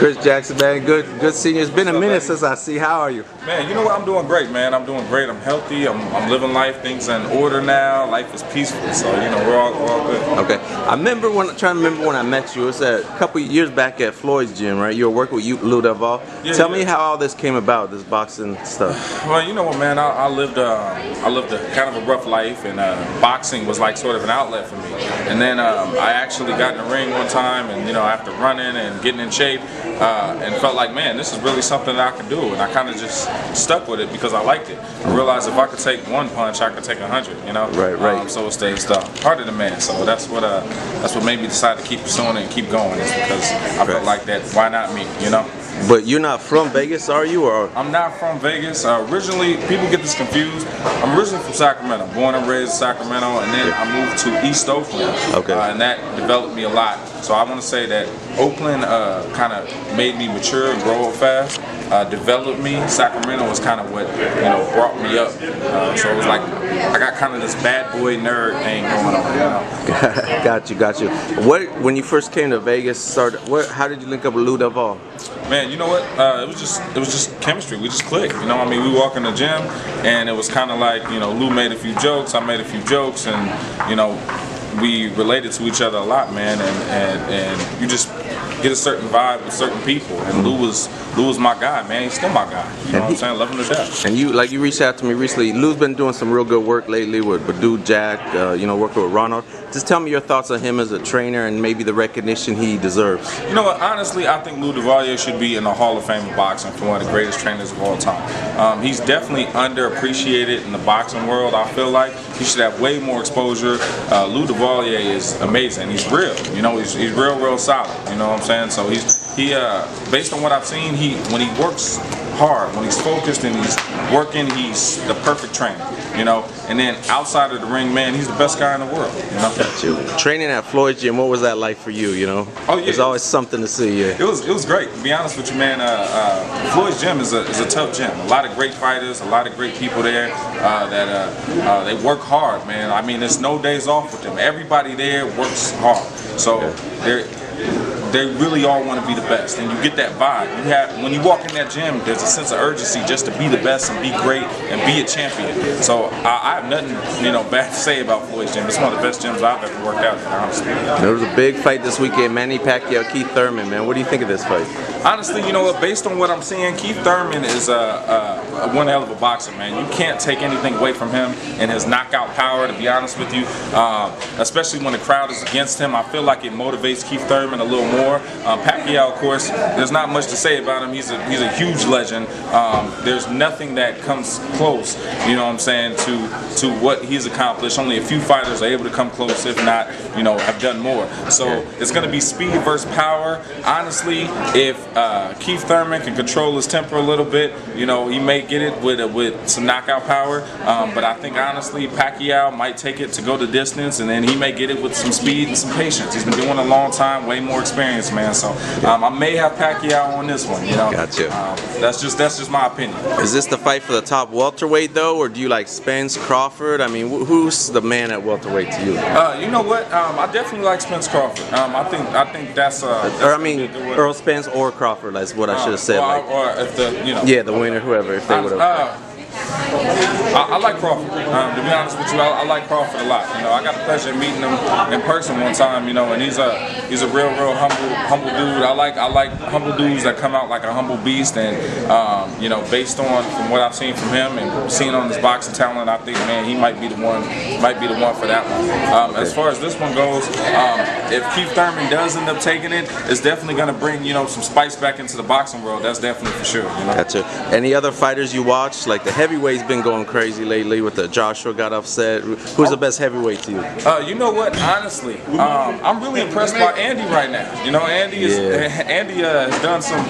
Chris Jackson, man, good seeing you. It's been a minute since I see. How are you? Man, you know what? I'm doing great, man. I'm doing great. I'm healthy. I'm living life. Things are in order now. Life is peaceful. So, you know, we're all good. Okay. I remember trying to remember when I met you. It was a couple years back at Floyd's gym, right? You were working with Lou Duval. Yeah, Tell me how all this came about, this boxing stuff. Well, you know what, man? I lived a kind of a rough life, and boxing was like sort of an outlet for me. And then I actually got in the ring one time, and you know, after running and getting in shape, and felt like, man, this is really something that I could do, and I kind of just stuck with it because I liked it. I realized if I could take one punch, I could take 100. You know, right. So it's the heart of the man. So that's what made me decide to keep pursuing it and keep going. Is because I felt like that. Why not me? You know. But you're not from Vegas, are you? Or I'm not from Vegas. Originally, people get this confused. I'm originally from Sacramento, born and raised in Sacramento, and then I moved to East Oakland. Okay. And that developed me a lot. So I want to say that Oakland kind of made me mature and grow up fast. Developed me. Sacramento was kind of what brought me up. So it was like I got kind of this bad boy nerd thing going on. You know? Got you. When you first came to Vegas, how did you link up with Lou Duval? Man, you know what? It was just chemistry. We just clicked. You know, I mean, we walk in the gym, and it was kind of like, you know, Lou made a few jokes, I made a few jokes, and you know, we related to each other a lot, man. And you just get a certain vibe with certain people. And Lou was my guy, man. He's still my guy. You know what I'm saying? Love him to death. And you reached out to me recently. Lou's been doing some real good work lately with Badu Jack, working with Ronald. Just tell me your thoughts on him as a trainer and maybe the recognition he deserves. You know what? Honestly, I think Lou Duval should be in the Hall of Fame of boxing for one of the greatest trainers of all time. He's definitely underappreciated in the boxing world. I feel like he should have way more exposure. Lou Duval is amazing. He's real. You know, he's real solid. You know what I'm saying? So he based on what I've seen, when he works hard, when he's focused and he's working, he's the perfect trainer. You know, and then outside of the ring, man, he's the best guy in the world. You know? Got you. Training at Floyd's gym, what was that like for you? You know, oh yeah, there's always something to see. Yeah, it was great. To be honest with you, man, Floyd's gym is a tough gym. A lot of great fighters, a lot of great people there that they work hard, man. I mean, there's no days off with them. Everybody there works hard, so they really all want to be the best, and you get that vibe. When you walk in that gym, there's a sense of urgency just to be the best and be great and be a champion. So I have nothing, bad to say about Floyd's gym. It's one of the best gyms I've ever worked out in, honestly. There was a big fight this weekend, Manny Pacquiao, Keith Thurman, man. What do you think of this fight? Honestly, you know what? Based on what I'm seeing, Keith Thurman is one hell of a boxer, man. You can't take anything away from him and his knockout power, to be honest with you. Especially when the crowd is against him, I feel like it motivates Keith Thurman a little more. Pacquiao, of course, there's not much to say about him. He's a huge legend. There's nothing that comes close, you know what I'm saying, to what he's accomplished. Only a few fighters are able to come close, if not, have done more. So it's going to be speed versus power. Honestly, if Keith Thurman can control his temper a little bit, he may get it with some knockout power. But I think, honestly, Pacquiao might take it to go the distance, and then he may get it with some speed and some patience. He's been doing it a long time, way more experience, man. So I may have Pacquiao on this one. Gotcha. That's just my opinion. Is this the fight for the top welterweight though, or do you like Spence, Crawford? I mean, who's the man at welterweight to you? You know what? I definitely like Spence Crawford. I think that's Earl Spence or Crawford. That's what I should have said. Or if the winner, whoever, if they would have. I like Crawford. To be honest with you, I like Crawford a lot. I got the pleasure of meeting him in person one time. And he's a real humble dude. I like humble dudes that come out like a humble beast. And based on from what I've seen from him and seeing on his boxing talent, I think, man, he might be the one for that one. As far as this one goes, if Keith Thurman does end up taking it, it's definitely going to bring some spice back into the boxing world. That's definitely for sure. Gotcha. Any other fighters you watch? Like the heavyweight's been going crazy lately with the Joshua got upset. Who's the best heavyweight to you? You know what? Honestly, I'm really impressed by Andy right now. Andy has done some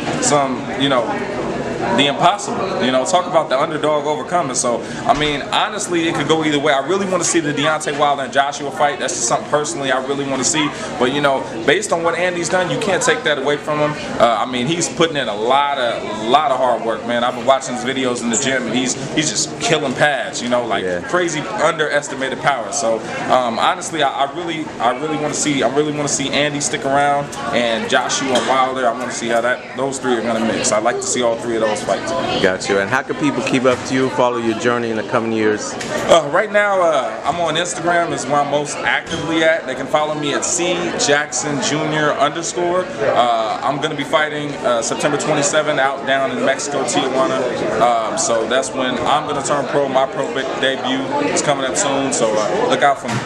the impossible. You know, talk about the underdog overcoming. So, I mean, honestly, it could go either way. I really want to see the Deontay Wilder and Joshua fight. That's just something personally I really want to see. But, you know, based on what Andy's done, you can't take that away from him. I mean, he's putting in a lot of hard work, man. I've been watching his videos in the gym, and he's just killing pads, you know, like crazy underestimated power. So, honestly, I really want to see. I really want to see Andy stick around, and Joshua and Wilder. I want to see how those three are going to mix. I'd like to see all three of those fights. Got you. And how can people keep up to you, follow your journey in the coming years? Right now, I'm on Instagram is where I'm most actively at. They can follow me at CJacksonJr_. I'm going to be fighting September 27 out down in Mexico, Tijuana. So that's when I'm going to turn pro. My pro debut is coming up soon. So look out for me.